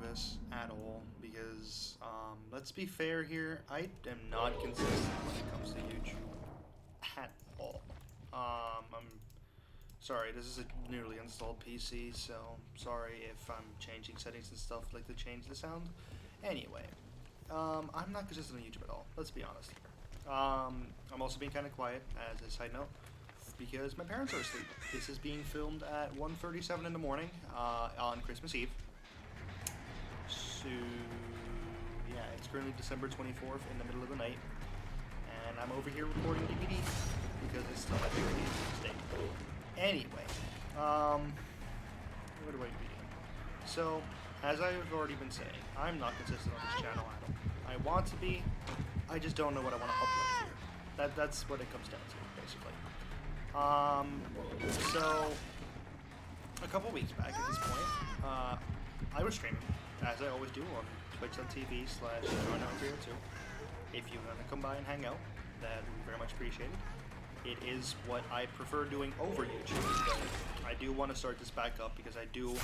this at all because, let's be fair here, I am not consistent when it comes to YouTube at all. I'm sorry, this is a newly installed PC, so sorry if I'm changing settings and stuff like to change the sound. Anyway, I'm not consistent on YouTube at all, let's be honest here. I'm also being kind of quiet, as a side note, because my parents are asleep. This is being filmed at 1:37 in the morning on Christmas Eve. So, yeah, it's currently December 24th in the middle of the night, and I'm over here recording DVD because it's still my favorite game to this day. Anyway, what do I be doing? So, as I've already been saying, I'm not consistent on this channel at all. I want to be, I just don't know what I want to upload here. That's what it comes down to, basically. So, a couple weeks back at this point, I was streaming, as I always do, on twitch.tv/JohnOut302. If you want to come by and hang out, that would be very much appreciated. It is what I prefer doing over YouTube, but I do want to start this back up because I do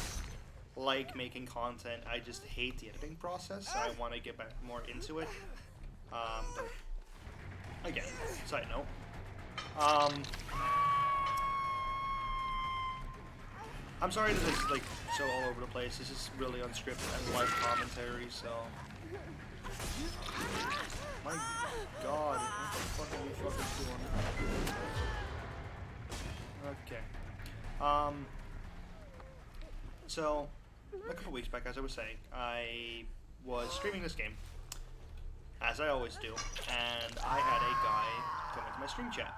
like making content. I just hate the editing process. So I want to get back more into it. But again, side note. I'm sorry that this is like so all over the place. This is really unscripted and live commentary, so. My God, what the fuck are you fucking doing? Okay. So a couple weeks back, as I was saying, I was streaming this game, as I always do, and I had a guy come into my stream chat,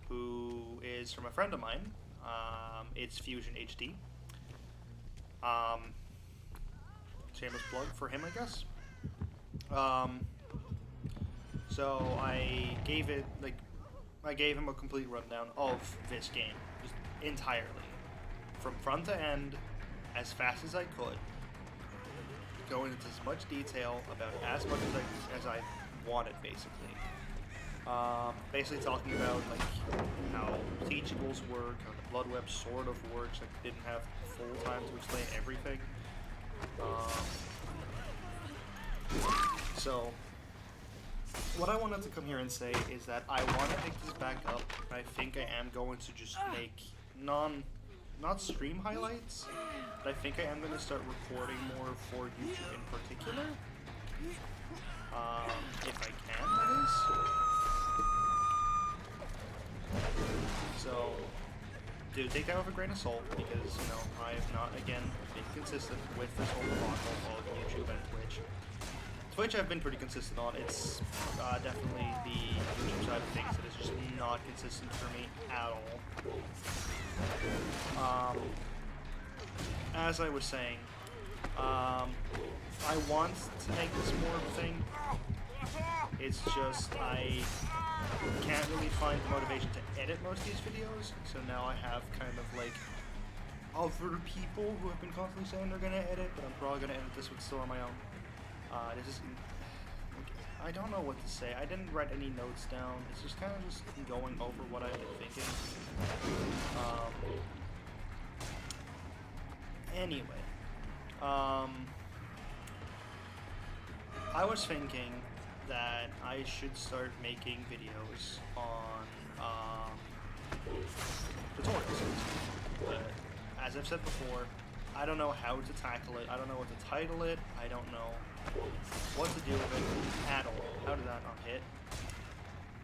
who is from a friend of mine. It's Fusion HD. Shameless plug for him, I guess. So I gave him a complete rundown of this game, just entirely, from front to end, as fast as I could, going into as much detail about as much as I wanted, basically. Basically talking about like how teachables work, how the blood web sort of works. I didn't have full time to explain everything. So what I wanted to come here and say is that I want to pick this back up. I think I am going to just make not stream highlights, but I think I am going to start recording more for YouTube in particular. If I can, that is. So, dude, take that with a grain of salt because, you know, I have not, again, been consistent with this whole debacle of YouTube and Twitch. Twitch I've been pretty consistent on. It's definitely the YouTube side of things that is just not consistent for me at all. As I was saying, I want to make this more of a thing. It's just I can't really find the motivation to edit most of these videos, so now I have kind of like other people who have been constantly saying they're gonna edit, but I'm probably gonna edit this one still on my own. This is, I don't know what to say. I didn't write any notes down. It's just kind of just going over what I've been thinking. Anyway, I was thinking that I should start making videos on tutorials. But as I've said before, I don't know how to tackle it. I don't know what to title it. I don't know what to do with it at all. How did that not hit?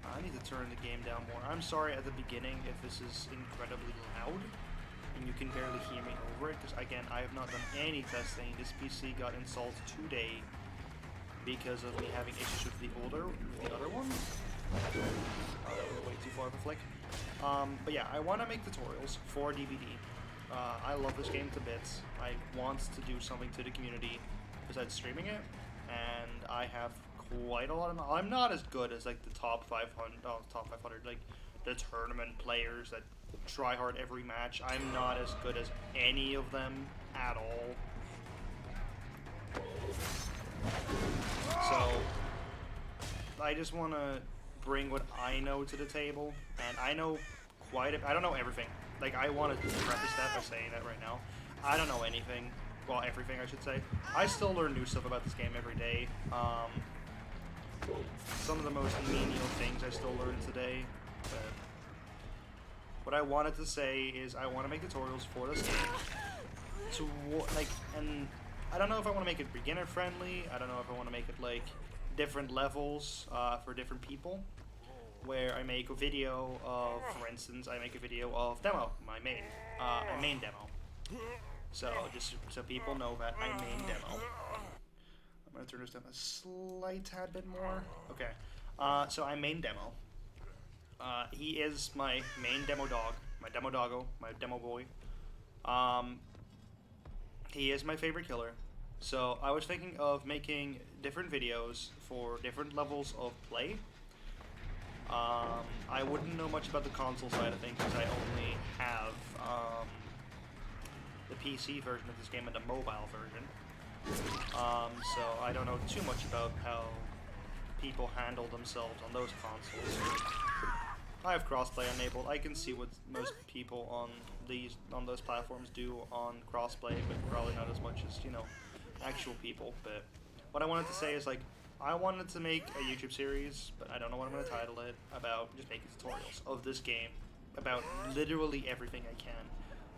I need to turn the game down more. I'm sorry at the beginning if this is incredibly loud and you can barely hear me over it, because again, I have not done any testing. This PC got installed today because of me having issues with the other one. That was way too far of a flick. But yeah, I want to make tutorials for DVD. I love this game to bits. I want to do something to the community besides streaming it, and I have quite a lot of. I'm not as good as like the top 500, like the tournament players that try hard every match. I'm not as good as any of them at all. So I just want to bring what I know to the table, and I know I don't know everything. Like, I want to preface that by saying that right now. I don't know anything. well, everything I should say. I still learn new stuff about this game every day. Some of the most menial things I still learn today. But what I wanted to say is I want to make tutorials for this game. To like, and I don't know if I want to make it beginner friendly. I don't know if I want to make it like different levels for different people. Where I make a video of, for instance, I make a video of demo, my main demo. So just so people know that I main demo. I'm gonna turn this down a slight tad bit more. Okay. So I main demo. He is my main demo dog, my demo doggo, my demo boy. He is my favorite killer. So I was thinking of making different videos for different levels of play. I wouldn't know much about the console side of things because I only have the PC version of this game and the mobile version. So I don't know too much about how people handle themselves on those consoles. I have crossplay enabled. I can see what most people on those platforms do on crossplay, but probably not as much as, you know, actual people. But what I wanted to say is, like, I wanted to make a YouTube series, but I don't know what I'm going to title it, about just making tutorials of this game, about literally everything I can.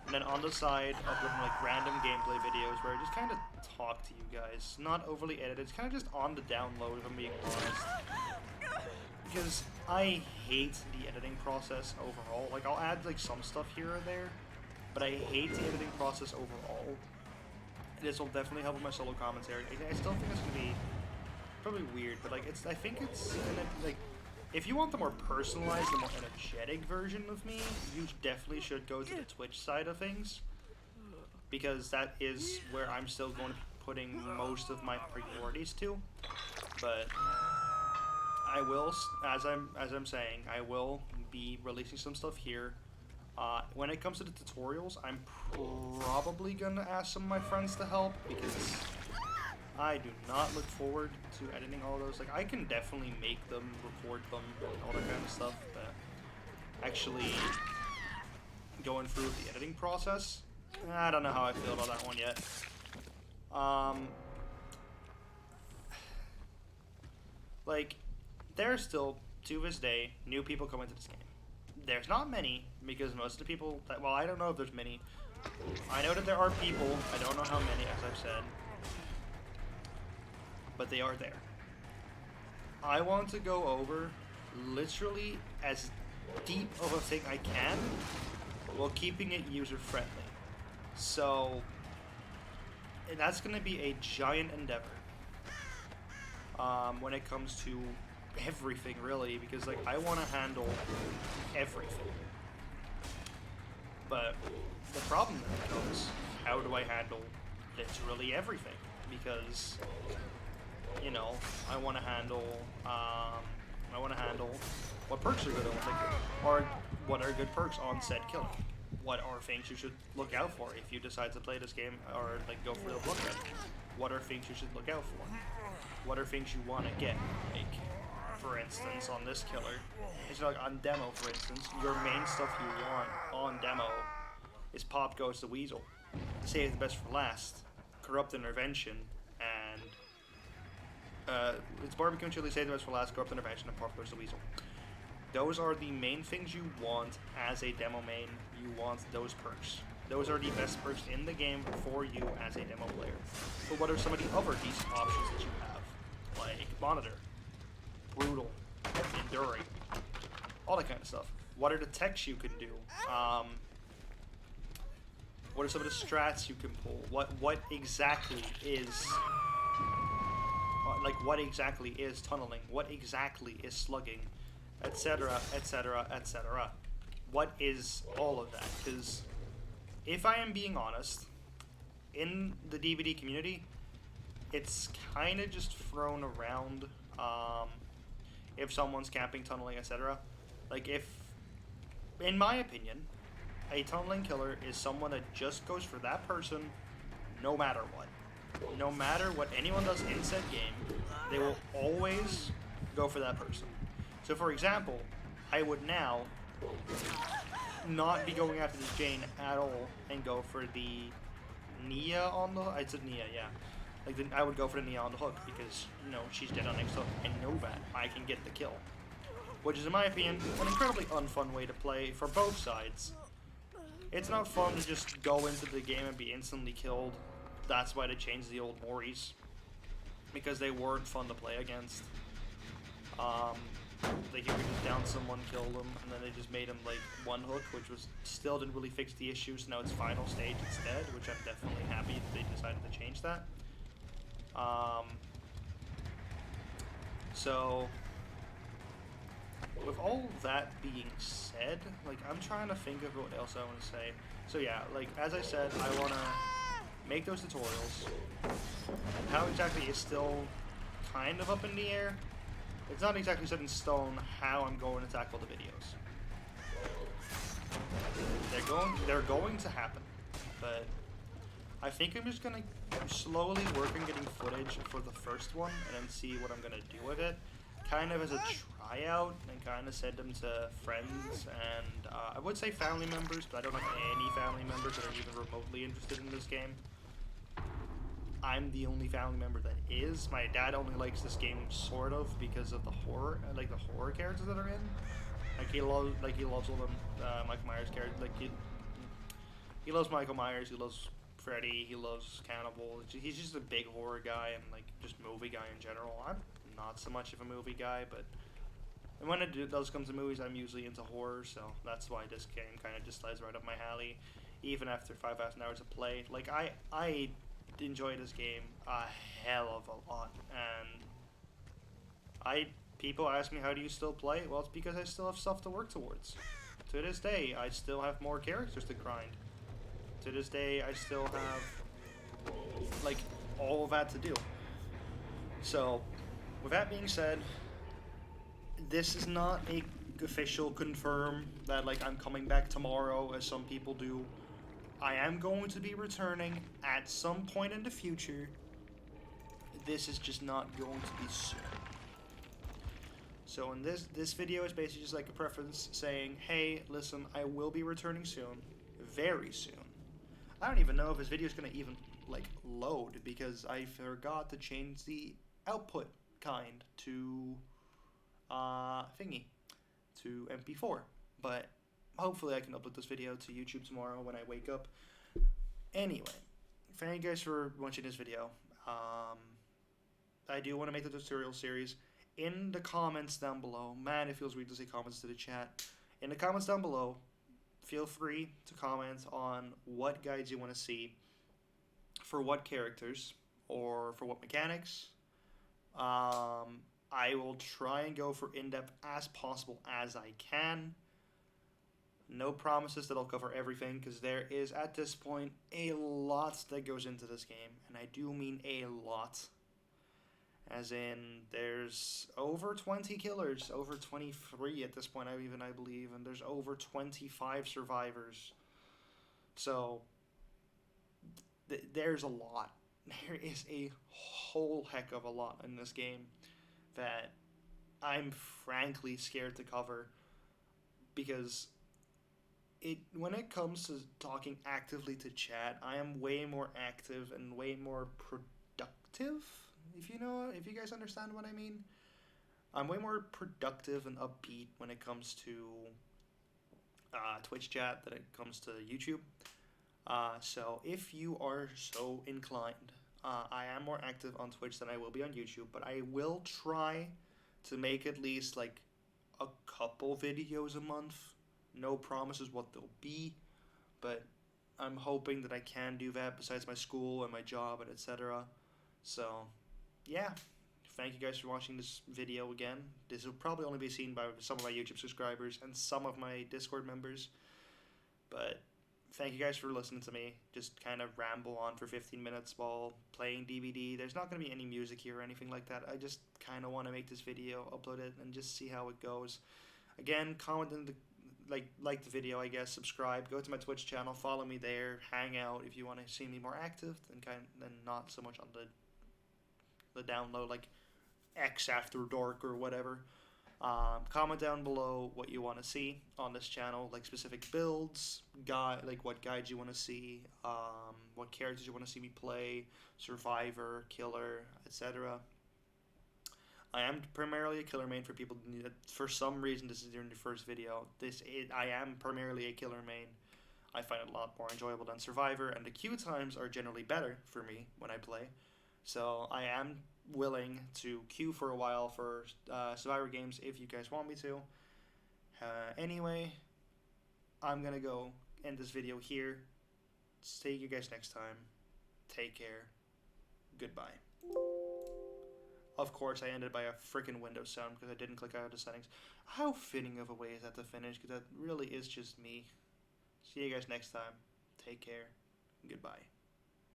And then on the side, uploading like random gameplay videos where I just kind of talk to you guys. Not overly edited, it's kind of just on the download, if I'm being honest. Because I hate the editing process overall. Like, I'll add like some stuff here or there, but I hate the editing process overall. This will definitely help with my solo commentary. I still think it's going to be probably weird, but like I think it's gonna, like, if you want the more personalized, the more energetic version of me, you definitely should go to the Twitch side of things, because that is where I'm still going to be putting most of my priorities to. But I will, as I'm saying, I will be releasing some stuff here. When it comes to the tutorials, I'm probably gonna ask some of my friends to help, because I do not look forward to editing all those. Like, I can definitely make them, record them, and all that kind of stuff, but actually going through the editing process, I don't know how I feel about that one yet. Like, there's still, to this day, new people coming to this game. There's not many, because most of the people that, well, I don't know if there's many. I know that there are people, I don't know how many, as I've said, but they are there. I want to go over literally as deep of a thing I can while keeping it user-friendly. So, and that's going to be a giant endeavor when it comes to everything, really, because, like, I want to handle everything. But the problem then becomes, how do I handle literally everything? Because, you know, I want to handle what perks are good on the, or what are good perks on said killer. What are things you should look out for if you decide to play this game, or like go for the book run? What are things you should look out for? What are things you want to get? Like, for instance, on this killer, it's like on demo, for instance, your main stuff you want on demo is Pop Goes the Weasel, Save the Best for Last, Corrupt Intervention, and it's Barbecue and Chili, Save the Best for Last, Corrupt Intervention, and Pop Goes the Weasel. Those are the main things you want as a demo main. You want those perks. Those are the best perks in the game for you as a demo player. But what are some of the other decent options that you have? Like Monitor, Brutal, Enduring, all that kind of stuff. What are the techs you can do? What are some of the strats you can pull? What exactly is... like, what exactly is tunneling? What exactly is slugging? Etc., etc., etc. What is all of that? Because if I am being honest, in the DVD community, it's kind of just thrown around. If someone's camping, tunneling, etc. Like, if, in my opinion, a tunneling killer is someone that just goes for that person no matter what. No matter what anyone does in said game, they will always go for that person. So, for example, I would now not be going after this Jane at all and go for the Nia on the. I said Nia, yeah. Like I would go for the Nia on the hook because she's dead on next hook. I know that I can get the kill, which is in my opinion an incredibly unfun way to play for both sides. It's not fun to just go into the game and be instantly killed. That's why they changed the old Moris, because they weren't fun to play against. Like you could just down someone, kill them, and then they just made them like one hook, which was still didn't really fix the issues. Now it's final stage instead, which I'm definitely happy that they decided to change that. So with all that being said, like I'm trying to think of what else I want to say. So yeah, like as I said, I want to make those tutorials. How exactly is still kind of up in the air. It's not exactly set in stone how I'm going to tackle the videos. They're going to happen, but I think I'm just gonna slowly work on getting footage for the first one and then see what I'm gonna do with it, kind of as a tryout, and kind of send them to friends and I would say family members, but I don't have any family members that are even remotely interested in this game. I'm the only family member that is. My dad only likes this game sort of because of the horror, like the horror characters that are in. He loves all the Michael Myers characters. Like he loves Michael Myers. He loves Freddy. He loves Cannibal. He's just a big horror guy and like just movie guy in general. I'm not so much of a movie guy, but when it does come to movies, I'm usually into horror. So that's why this game kind of just slides right up my alley, even after 5,000 hours of play. Like I enjoy this game a hell of a lot, and people ask me, how do you still play? Well, it's because I still have stuff to work towards. To this day, I still have more characters to grind. To this day, I still have like all of that to do. So with that being said, this is not a official confirm that like I'm coming back tomorrow as some people do. I am going to be returning at some point in the future. This is just not going to be soon. So in this video is basically just like a preference saying, hey, listen, I will be returning soon, very soon. I don't even know if this video is going to even like load because I forgot to change the output kind to thingy, to MP4. But hopefully I can upload this video to YouTube tomorrow when I wake up. Anyway, thank you guys for watching this video. I do want to make the tutorial series. In the comments down below, man, it feels weird to say comments to the chat. In the comments down below, feel free to comment on what guides you want to see, for what characters, or for what mechanics. I will try and go for in-depth as possible as I can. No promises that I'll cover everything, because there is, at this point, a lot that goes into this game. And I do mean a lot. As in, there's over 20 killers, over 23 at this point, I believe, and there's over 25 survivors. So, there's a lot. There is a whole heck of a lot in this game that I'm frankly scared to cover, because when it comes to talking actively to chat, I am way more active and way more productive. If you guys understand what I mean, I'm way more productive and upbeat when it comes to Twitch chat than it comes to YouTube. So if you are so inclined, I am more active on Twitch than I will be on YouTube, but I will try to make at least like a couple videos a month. No promises what they'll be, but I'm hoping that I can do that besides my school and my job and etc. So, yeah. Thank you guys for watching this video again. This will probably only be seen by some of my YouTube subscribers and some of my Discord members. But thank you guys for listening to me just kind of ramble on for 15 minutes while playing DBD. There's not going to be any music here or anything like that. I just kind of want to make this video, upload it, and just see how it goes. Again, comment in the like the video, I guess, subscribe, go to my Twitch channel, follow me there, hang out if you want to see me more active than not so much on the download, like X After Dark or whatever. Comment down below what you want to see on this channel, like specific builds, like what guides you want to see, what characters you want to see me play, survivor, killer, etc. I am primarily a killer main for people. For some reason, this is your first video. I am primarily a killer main. I find it a lot more enjoyable than survivor, and the queue times are generally better for me when I play. So I am willing to queue for a while for survivor games if you guys want me to. Anyway, I'm gonna go end this video here. See you guys next time. Take care. Goodbye. Of course, I ended by a freaking Windows sound because I didn't click out of the settings. How fitting of a way is that to finish? Because that really is just me. See you guys next time. Take care. Goodbye.